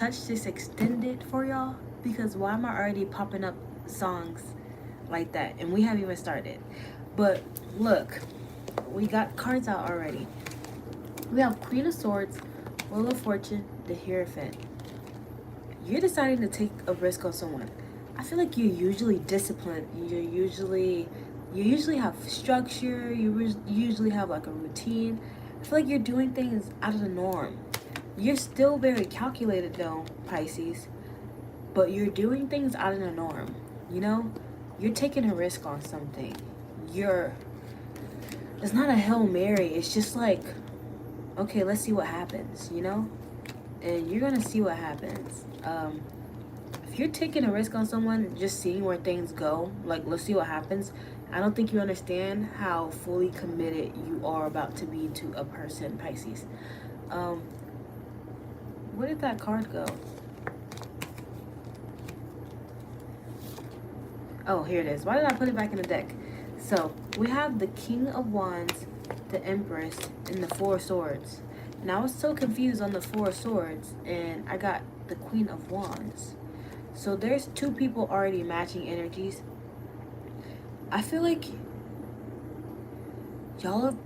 touch this extended for y'all because why am I already popping up songs like that? And we haven't even started. But look, we got cards out already. We have Queen of Swords, Wheel of Fortune, the Hierophant. You're deciding to take a risk on someone. I feel like you're usually disciplined. You usually have structure. You usually have like a routine. I feel like you're doing things out of the norm. You're still very calculated though, Pisces, but you're doing things out of the norm. You know, you're taking a risk on something. You're It's not a Hail Mary. It's just like, okay, let's see what happens, you know? And you're gonna see what happens. If you're taking a risk on someone, just seeing where things go, like, let's see what happens, I don't think you understand how fully committed you are about to be to a person, Pisces. Um, where did that card go? Oh, here it is. Why did I put it back in the deck? So, we have the King of Wands, the Empress, and the Four of Swords. And I was so confused on the Four of Swords, and I got the Queen of Wands. So there's two people already matching energies. I feel like y'all are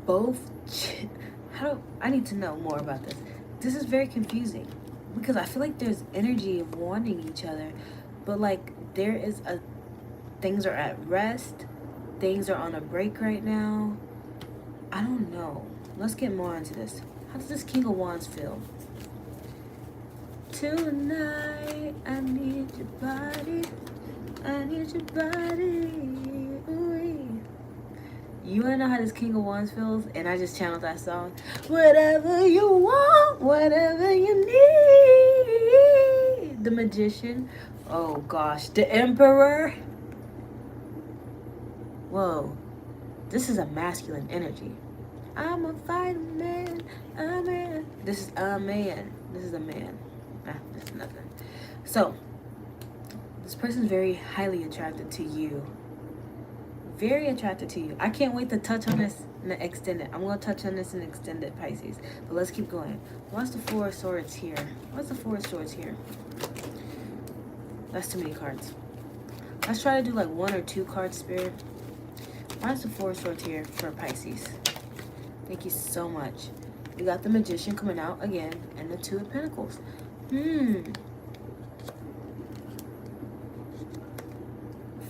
both... I need to know more about this. This is very confusing because I feel like there's energy of wanting each other, but like there is a... things are at rest. Things are on a break right now. I don't know. Let's get more into this. How does this King of Wands feel? Tonight, I need your body. I need your body. Ooh. You wanna know how this King of Wands feels? And I just channeled that song. Whatever you want, whatever you need. The Magician. Oh gosh. The Emperor. Whoa. This is a masculine energy. I'm a fighting man. A man. This is a man. This is a man. This is nothing. So, this person's very highly attracted to you. Very attracted to you. I can't wait to touch on this in the extended. I'm going to touch on this in extended, Pisces. But let's keep going. What's the Four of Swords here? What's the Four of Swords here? That's too many cards. Let's try to do like one or two cards, Spirit. Why is the Four of Swords here for Pisces? Thank you so much. We got the Magician coming out again and the Two of Pentacles.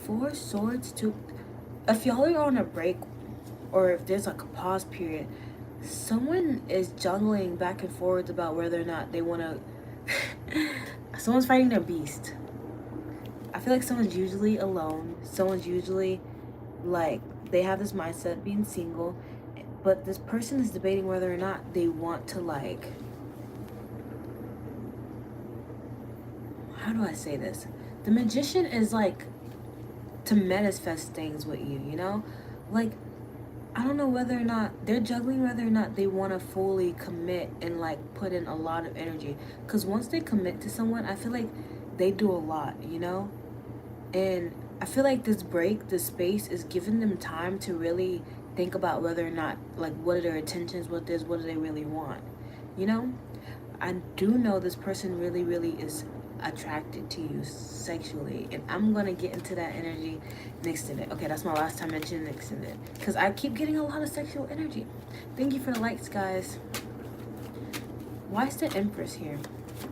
Four Swords, two. If y'all are on a break or if there's like a pause period, someone is juggling back and forth about whether or not they want to... Someone's fighting their beast. I feel like someone's usually alone. Someone's usually like... They have this mindset being single, but this person is debating whether or not they want to like... How do I say this? The Magician is like to manifest things with you, you know? Like, I don't know whether or not they're juggling whether or not they want to fully commit and like put in a lot of energy. Because once they commit to someone, I feel like they do a lot, you know? And I feel like this break, this space is giving them time to really think about whether or not, like, what are their intentions with this, what do they really want, you know? I do know this person really, really is attracted to you sexually, and I'm gonna get into that energy next in it. Okay, that's my last time mentioning next in it, because I keep getting a lot of sexual energy. Thank you for the likes, guys. Why is the Empress here?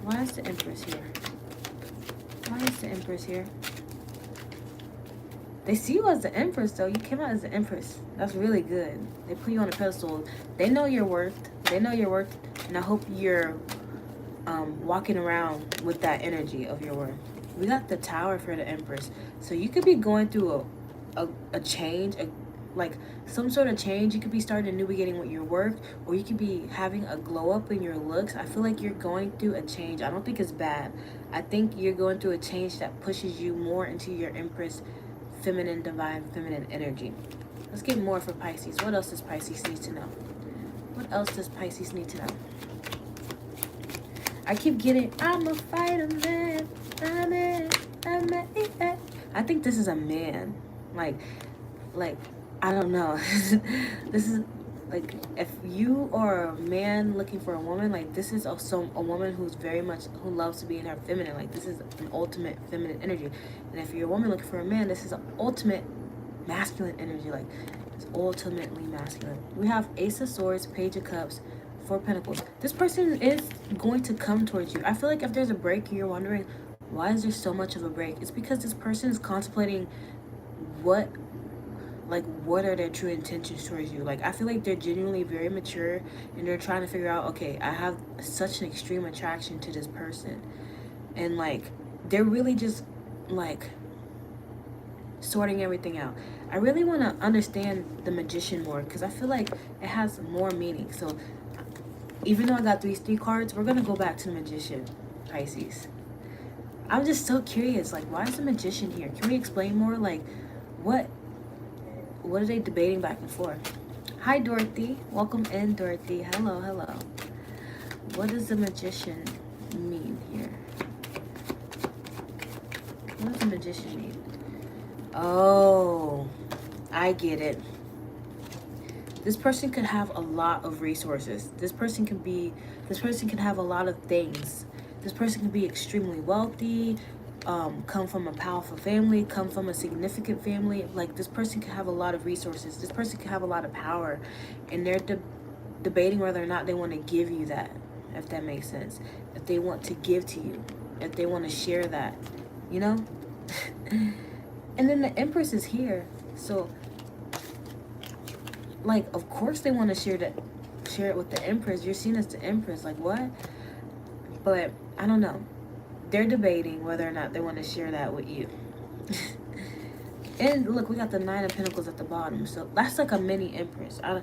Why is the Empress here? Why is the Empress here? They see you as the Empress, though. You came out as the Empress. That's really good. They put you on a pedestal. They know your worth. They know your worth, and I hope you're walking around with that energy of your worth. We got the Tower for the Empress. So you could be going through a change, like some sort of change. You could be starting a new beginning with your work, or you could be having a glow up in your looks. I feel like you're going through a change. I don't think it's bad. I think you're going through a change that pushes you more into your Empress, feminine, divine, feminine energy. Let's get more for Pisces. What else does Pisces need to know? What else does Pisces need to know? I keep getting, I'm a fighter man. I think this is a man. Like, I don't know. This is, Like, if you are a man looking for a woman, like, this is also a woman who's very much, who loves to be in her feminine. Like, this is an ultimate feminine energy. And if you're a woman looking for a man, this is an ultimate masculine energy. Like, it's ultimately masculine. We have Ace of Swords, Page of Cups, Four of Pentacles. This person is going to come towards you. I feel like if there's a break, you're wondering, why is there so much of a break? It's because this person is contemplating what what are their true intentions towards you. Like, I feel like they're genuinely very mature, and they're trying to figure out, okay, I have such an extreme attraction to this person, and like, they're really just like sorting everything out. I really want to understand the Magician more, because I feel like it has more meaning. So even though I got these three cards, we're gonna go back to the Magician, Pisces. I'm just so curious, like, why is the Magician here? Can we explain more? Like, what are they debating back and forth? Hi, Dorothy. Welcome in, Dorothy. Hello, hello. What does the Magician mean here? What does the Magician mean? Oh, I get it. This person could have a lot of resources. This person can have a lot of things. This person can be extremely wealthy, come from a powerful family, come from a significant family. Like, this person can have a lot of resources. This person can have a lot of power, and they're debating whether or not they want to give you that, if that makes sense. If they want to give to you, if they want to share that, you know? And then the Empress is here. So, like, of course they want to share it with the Empress. You're seen as the Empress. Like, what? But I don't know. They're debating whether or not they want to share that with you. And look, we got the Nine of Pentacles at the bottom. So that's like a mini Empress. I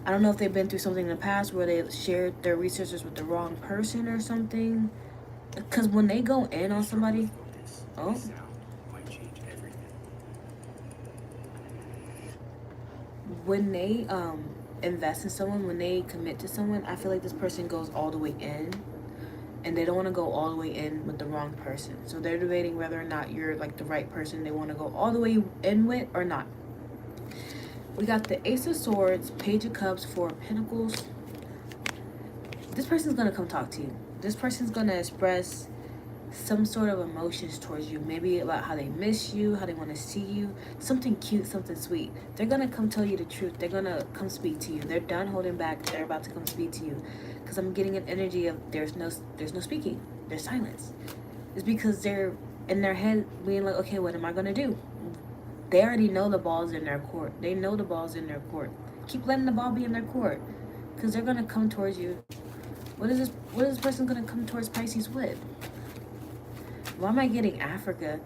don't know if they've been through something in the past where they shared their resources with the wrong person or something. Because when they go in on somebody... Oh. When they invest in someone, when they commit to someone, I feel like this person goes all the way in. And they don't want to go all the way in with the wrong person. So they're debating whether or not you're like the right person they want to go all the way in with or not. We got the Ace of Swords, Page of Cups, Four of Pentacles. This person's going to come talk to you. This person's going to express some sort of emotions towards you. Maybe about how they miss you, how they want to see you. Something cute, something sweet. They're going to come tell you the truth. They're going to come speak to you. They're done holding back. They're about to come speak to you. Because I'm getting an energy of there's no speaking. There's silence. It's because they're in their head being like, okay, what am I going to do? They already know the ball's in their court. They know the ball's in their court. Keep letting the ball be in their court. Because they're going to come towards you. What is this person going to come towards Pisces with? Why am I getting Africa?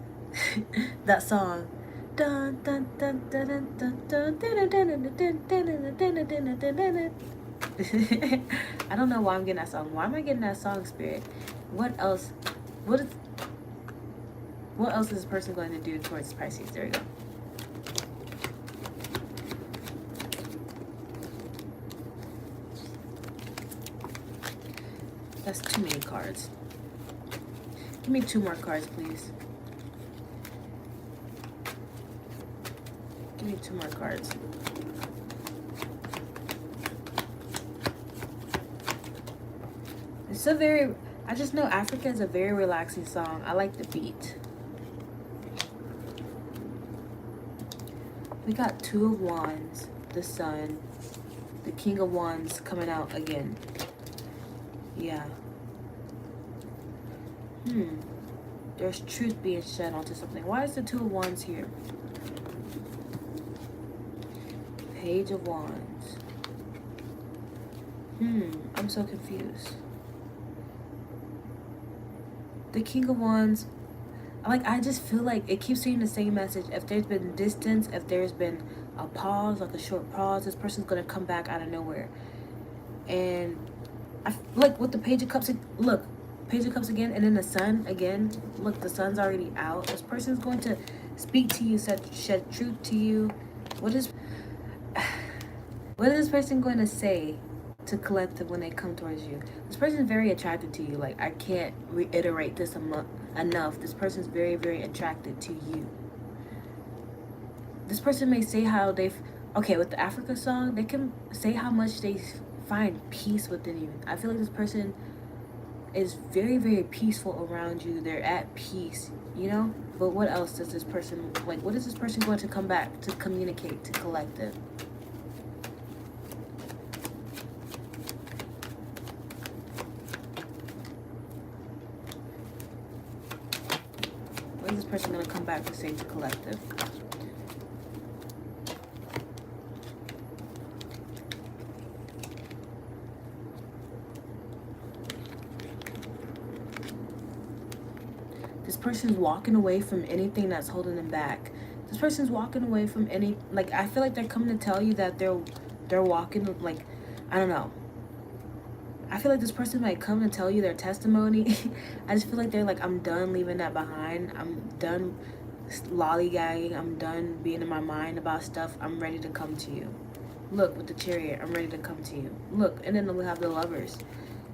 That song. I don't know why I'm getting that song. Why am I getting that song, Spirit? What else? What else is this person going to do towards Pisces? There we go. That's too many cards. Give me two more cards, please. Give me two more cards. It's a very... I just know Africa is a very relaxing song. I like the beat. We got Two of Wands, the Sun, the King of Wands coming out again. Yeah. There's truth being shed onto something. Why is the Two of Wands here? Page of Wands. I'm so confused. The King of Wands, like, I just feel like it keeps saying the same message. If there's been distance, if there's been a pause, like a short pause, this person's gonna come back out of nowhere. And like with the Page of Cups, look, Page of Cups again, and then the Sun again. Look, the Sun's already out. This person's going to speak to you, shed truth to you. What is this person going to say to collective when they come towards you? This person is very attracted to you. Like, I can't reiterate this enough. This person's very, very attracted to you. This person may say how they Okay, with the Africa song, they can say how much they find peace within you. I feel like this person is very, very peaceful around you. They're at peace, you know? But what else does this person, like, what is this person going to come back to communicate to collective? What is this person going to come back to say to collective? This person's walking away from anything that's holding them back. This person's walking away from any, like, I feel like they're coming to tell you that they're walking, like, I don't know. I feel like this person might come and tell you their testimony. I just feel like they're like, I'm done leaving that behind. I'm done lollygagging. I'm done being in my mind about stuff. I'm ready to come to you. Look, with the Chariot, I'm ready to come to you. Look, and then we have the Lovers.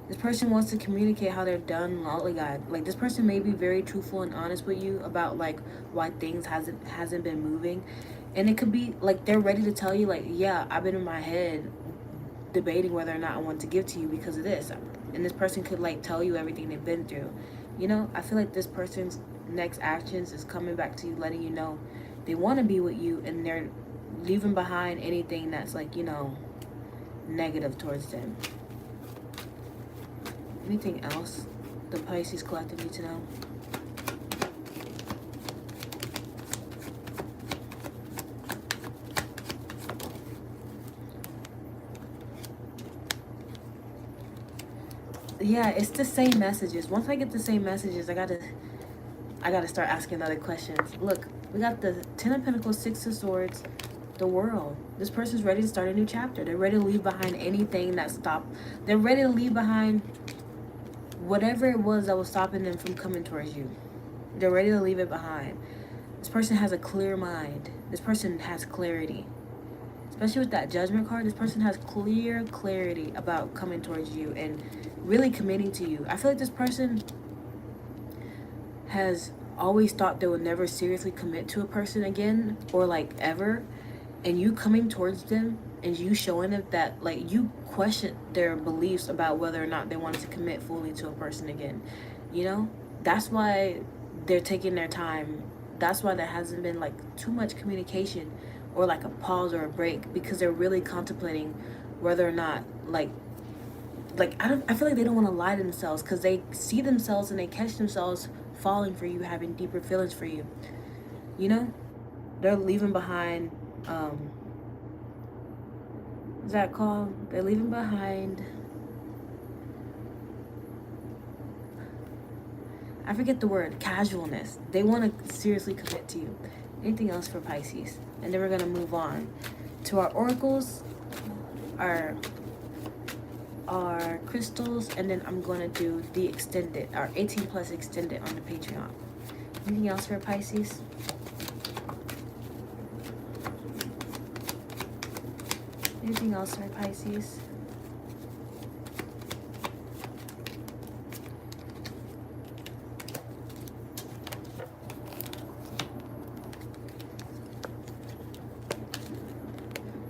This person wants to communicate how they're done lollygag. Like, this person may be very truthful and honest with you about like why things hasn't been moving. And it could be like they're ready to tell you, like, yeah, I've been in my head debating whether or not I want to give to you because of this. And this person could like tell you everything they've been through. You know, I feel like this person's next actions is coming back to you, letting you know they want to be with you, and they're leaving behind anything that's like, you know, negative towards them. Anything else the Pisces collective need to know? Yeah, it's the same messages. Once I get the same messages, I gotta start asking other questions. Look, we got the Ten of Pentacles, Six of Swords, the World. This person's ready to start a new chapter. They're ready to leave behind anything that stopped. They're ready to leave behind whatever it was that was stopping them from coming towards you. They're ready to leave it behind. This person has a clear mind. This person has clarity. Especially with that Judgment card, this person has clarity about coming towards you and really committing to you. I feel like this person has always thought they would never seriously commit to a person again, or like ever. And you coming towards them and you showing them that, like, you question their beliefs about whether or not they wanted to commit fully to a person again. You know, that's why they're taking their time. That's why there hasn't been like too much communication or like a pause or a break, because they're really contemplating whether or not like I feel like they don't want to lie to themselves, because they see themselves and they catch themselves falling for you, having deeper feelings for you. You know, they're leaving behind what's that called? They're leaving behind, I forget the word, casualness. They want to seriously commit to you. Anything else for Pisces? And then we're going to move on to our oracles, our crystals, and then I'm going to do the extended, our 18 plus extended on the Patreon. Anything else for Pisces? Anything else for Pisces?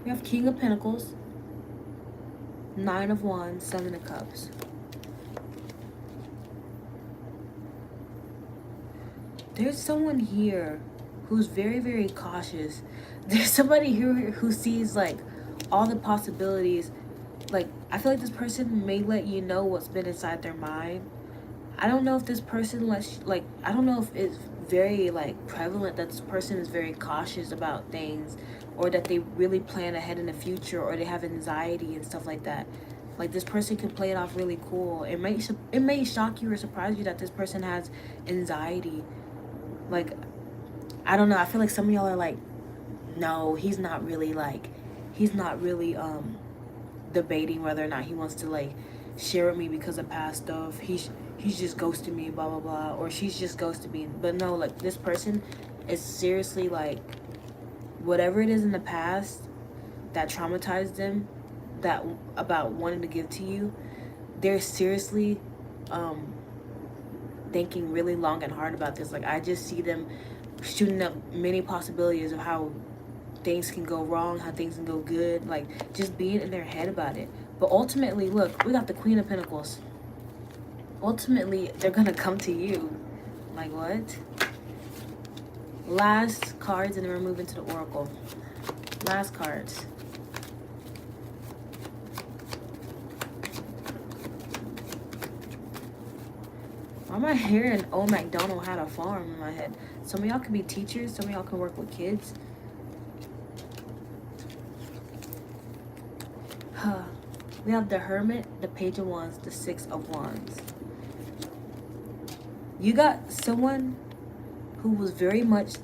We have King of Pentacles, Nine of Wands, Seven of Cups. There's someone here who's very, very cautious. There's somebody here who sees like all the possibilities. Like, I feel like this person may let you know what's been inside their mind. I don't know if this person I don't know if it's very like prevalent that this person is very cautious about things, or that they really plan ahead in the future, or they have anxiety and stuff like that. Like, this person can play it off really cool. It may shock you or surprise you that this person has anxiety. Like, I don't know. I feel like some of y'all are like, no, he's not really debating whether or not he wants to like share with me because of past stuff. He's just ghosting me, blah blah blah, or she's just ghosting me. But no, like, this person is seriously like, whatever it is in the past that traumatized them, that about wanting to give to you, they're seriously thinking really long and hard about this. Like, I just see them shooting up many possibilities of how things can go wrong, how things can go good, like just being in their head about it. But ultimately, look, we got the Queen of Pentacles. Ultimately, they're gonna come to you. Like what? Last cards, and then we're moving to the Oracle. Last cards. Why am I hearing Old MacDonald had a farm in my head? Some of y'all can be teachers. Some of y'all can work with kids. We have the Hermit, the Page of Wands, the Six of Wands. You got someone who was very much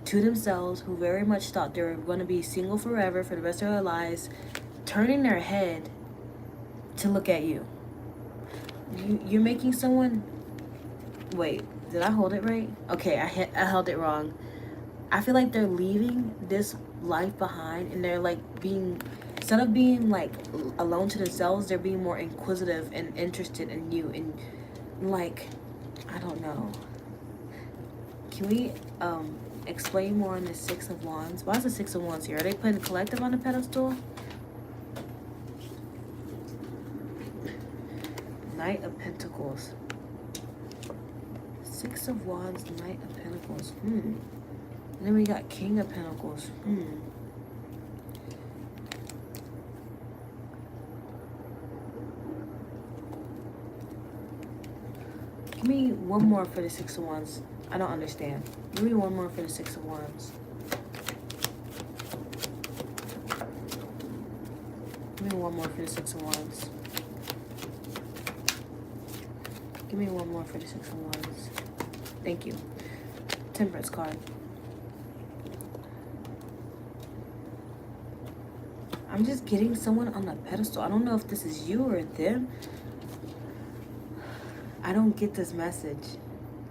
to themselves, who very much thought they were going to be single forever for the rest of their lives, turning their head to look at you. You're making someone... Wait, did I hold it right? Okay, I held it wrong. I feel like they're leaving this life behind, and they're like being... Instead of being like alone to themselves, they're being more inquisitive and interested in you. And like, I don't know. Can we explain more on the Six of Wands? Why is the Six of Wands here? Are they putting the collective on the pedestal? Knight of Pentacles. Six of Wands, Knight of Pentacles. And then we got King of Pentacles. Give me one more for the Six of Wands. I don't understand. Give me one more for the Six of Wands. Give me one more for the Six of Wands. Give me one more for the Six of Wands. Thank you. Temperance card. I'm just getting someone on the pedestal. I don't know if this is you or them. I don't get this message.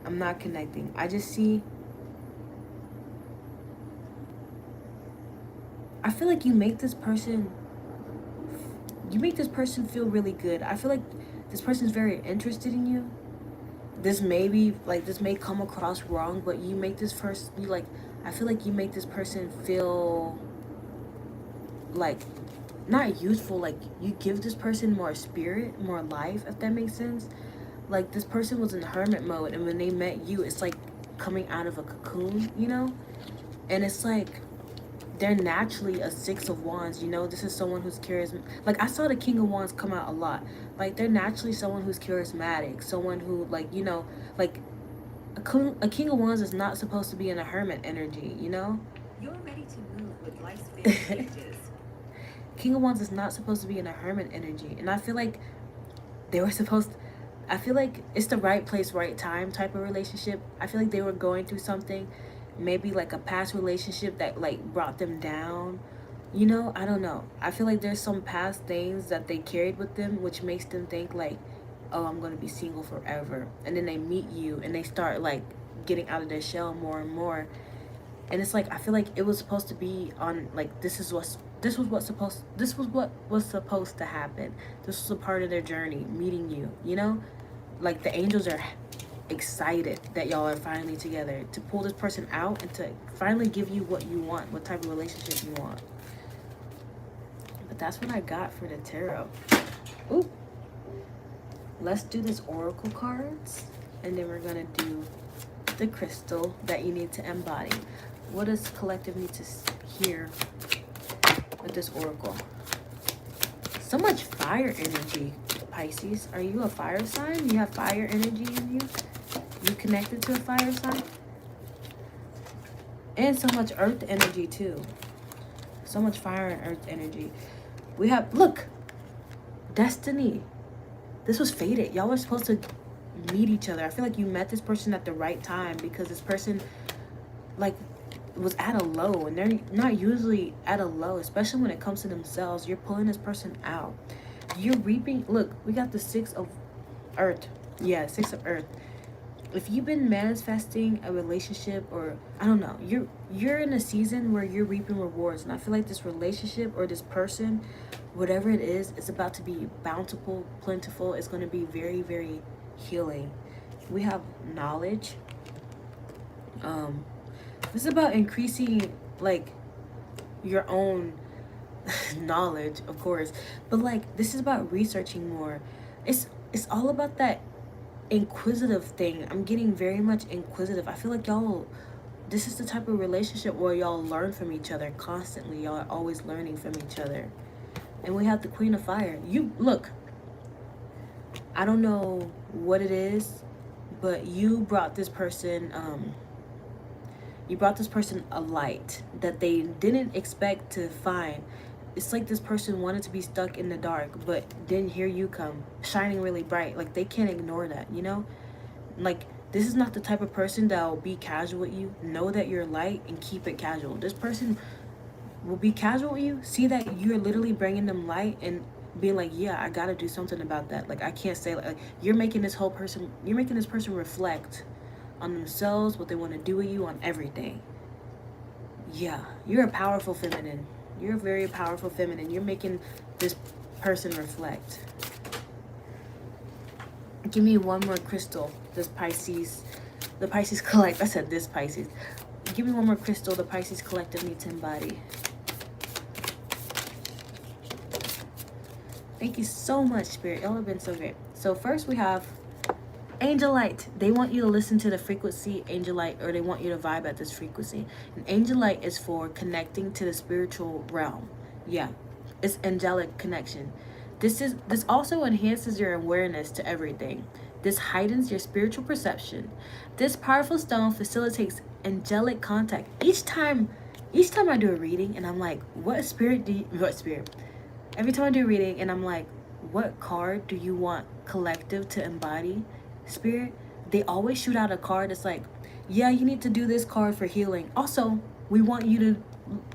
I'm not connecting. I just see... I feel like you make this person... You make this person feel really good. I feel like this person's very interested in you. This may be, like, this may come across wrong, but you make this person... I feel like you make this person feel... like, not useful. Like, you give this person more spirit, more life, if that makes sense. Like, this person was in hermit mode, and when they met you, it's like coming out of a cocoon, you know? And it's like, they're naturally a Six of Wands, you know? This is someone who's charismatic. Like, I saw the King of Wands come out a lot. Like, they're naturally someone who's charismatic, someone who, like, you know, like, a King of Wands is not supposed to be in a hermit energy, you know? You're ready to move with life's big changes. King of Wands is not supposed to be in a hermit energy. And I feel like they were supposed to... I feel like it's the right place, right time type of relationship. I feel like they were going through something, maybe like a past relationship that like brought them down. You know, I don't know. I feel like there's some past things that they carried with them, which makes them think like, oh, I'm going to be single forever. And then they meet you and they start like getting out of their shell more and more. And it's like, I feel like it was supposed to be on like, this was what was supposed to happen. This was a part of their journey, meeting you, you know? Like, the angels are excited that y'all are finally together, to pull this person out and to finally give you what you want, what type of relationship you want. But that's what I got for the tarot. Ooh. Let's do this oracle cards, and then we're gonna do the crystal that you need to embody. What does collective need to hear with this oracle? So much fire energy, Pisces. Are you a fire sign? You have fire energy in you? You connected to a fire sign? And so much earth energy too. So much fire and earth energy. We have, look, destiny. This was fated. Y'all were supposed to meet each other. I feel like you met this person at the right time, because this person like was at a low, and they're not usually at a low, especially when it comes to themselves. You're pulling this person out. You're reaping. Look, we got the Six of Earth. Yeah, Six of Earth. If you've been manifesting a relationship, or I don't know, you're in a season where you're reaping rewards, and I feel like this relationship or this person, whatever it is, about to be bountiful, plentiful. It's going to be very, very healing. We have knowledge. This is about increasing, like, your own knowledge, of course. But like, this is about researching more. It's all about that inquisitive thing. I'm getting very much inquisitive. I feel like y'all, this is the type of relationship where y'all learn from each other constantly. Y'all are always learning from each other. And we have the Queen of Fire. You look, I don't know what it is, but you brought this person a light that they didn't expect to find. It's like this person wanted to be stuck in the dark, but then here you come, shining really bright. Like, they can't ignore that, you know? Like, this is not the type of person that will be casual with you. Know that you're light and keep it casual. This person will be casual with you. See that you're literally bringing them light and being like, yeah, I gotta do something about that. Like, I can't say, like, you're making this person reflect on themselves, what they want to do with you, on everything. Yeah, you're a powerful feminine. You're a very powerful feminine. You're making this person reflect. Give me one more crystal. This Pisces, the Pisces collect. I said this Pisces. Give me one more crystal the Pisces collective needs to embody. Thank you so much, Spirit. Y'all have been so great. So first we have Angel Light. They want you to listen to the frequency Angel Light, or they want you to vibe at this frequency. And Angel Light is for connecting to the spiritual realm. Yeah, it's angelic connection. This also enhances your awareness to everything. This heightens your spiritual perception. This powerful stone facilitates angelic contact. Each time I do a reading and I'm like, what spirit? Every time I do a reading and I'm like, what card do you want collective to embody, Spirit? They always shoot out a card that's like, yeah, you need to do this card for healing. Also, we want you to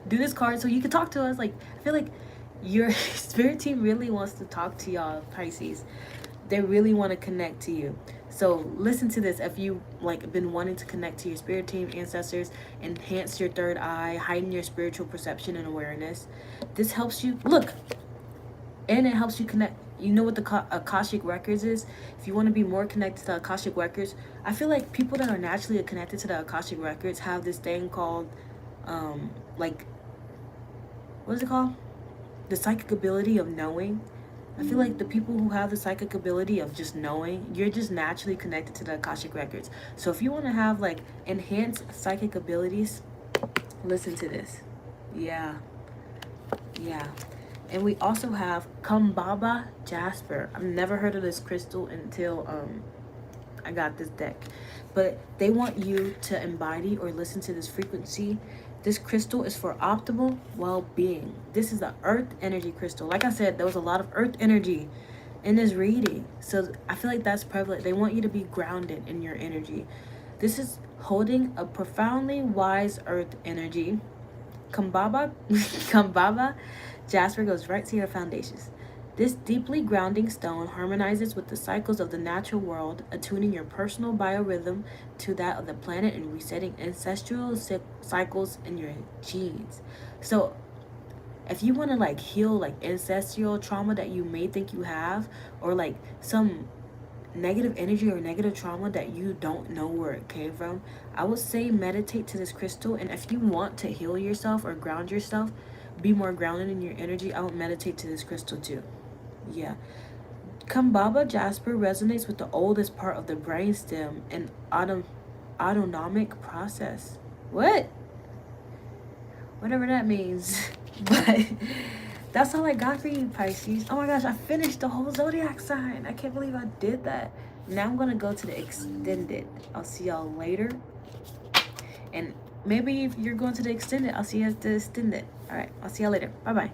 do this card so you can talk to us. Like, I feel like your spirit team really wants to talk to y'all, Pisces. They really want to connect to you. So listen to this. If you like been wanting to connect to your spirit team, ancestors, enhance your third eye, heighten your spiritual perception and awareness, this helps you look, and it helps you connect. You know what the Akashic Records is? If you want to be more connected to the Akashic Records, I feel like people that are naturally connected to the Akashic Records have this thing called, like, what is it called? The psychic ability of knowing. I feel like the people who have the psychic ability of just knowing, you're just naturally connected to the Akashic Records. So if you want to have, like, enhanced psychic abilities, listen to this. Yeah. And we also have Kambaba Jasper. I've never heard of this crystal until I got this deck. But they want you to embody or listen to this frequency. This crystal is for optimal well-being. This is the earth energy crystal. Like I said, there was a lot of earth energy in this reading. So I feel like that's prevalent. They want you to be grounded in your energy. This is holding a profoundly wise earth energy. Kambaba Jasper goes right to your foundations. This deeply grounding stone harmonizes with the cycles of the natural world, attuning your personal biorhythm to that of the planet and resetting ancestral cycles in your genes. So if you want to like heal like ancestral trauma that you may think you have, or like some negative energy or negative trauma that you don't know where it came from, I would say meditate to this crystal. And if you want to heal yourself or ground yourself, be more grounded in your energy, I would meditate to this crystal too. Yeah. Kambaba Jasper resonates with the oldest part of the brainstem and autonomic process. What? Whatever that means. But that's all I got for you, Pisces. Oh my gosh, I finished the whole zodiac sign. I can't believe I did that. Now I'm going to go to the extended. I'll see y'all later. And maybe if you're going to the extended, I'll see you at the extended. All right, I'll see y'all later. Bye-bye.